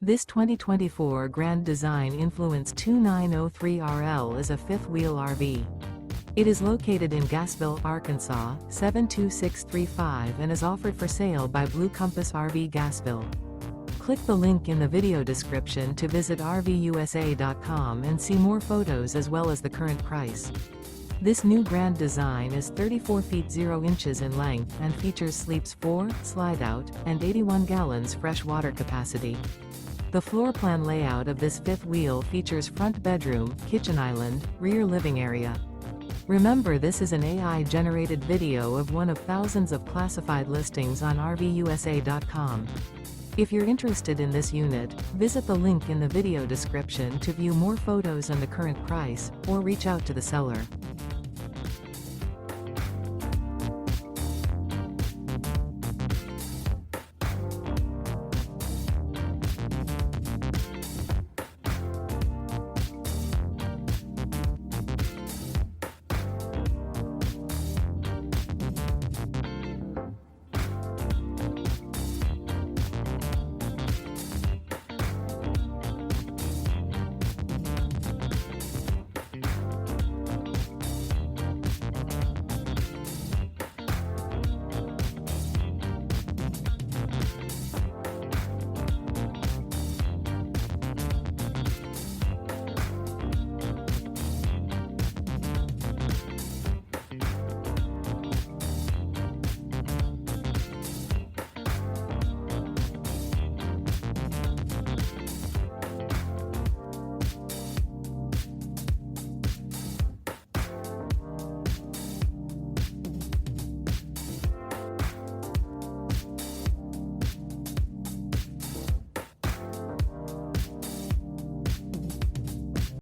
This 2024 Grand Design Influence 2903RL is a fifth-wheel RV. It is located in Gassville, Arkansas, 72635 and is offered for sale by Blue Compass RV Gassville. Click the link in the video description to visit RVUSA.com and see more photos as well as the current price. This new Grand Design is 34 feet 0 inches in length and features sleeps 4, slide-out, and 81 gallons fresh water capacity. The floor plan layout of this fifth wheel features front bedroom, kitchen island, rear living area. Remember, this is an AI-generated video of one of thousands of classified listings on RVUSA.com. If you're interested in this unit, visit the link in the video description to view more photos and the current price, or reach out to the seller.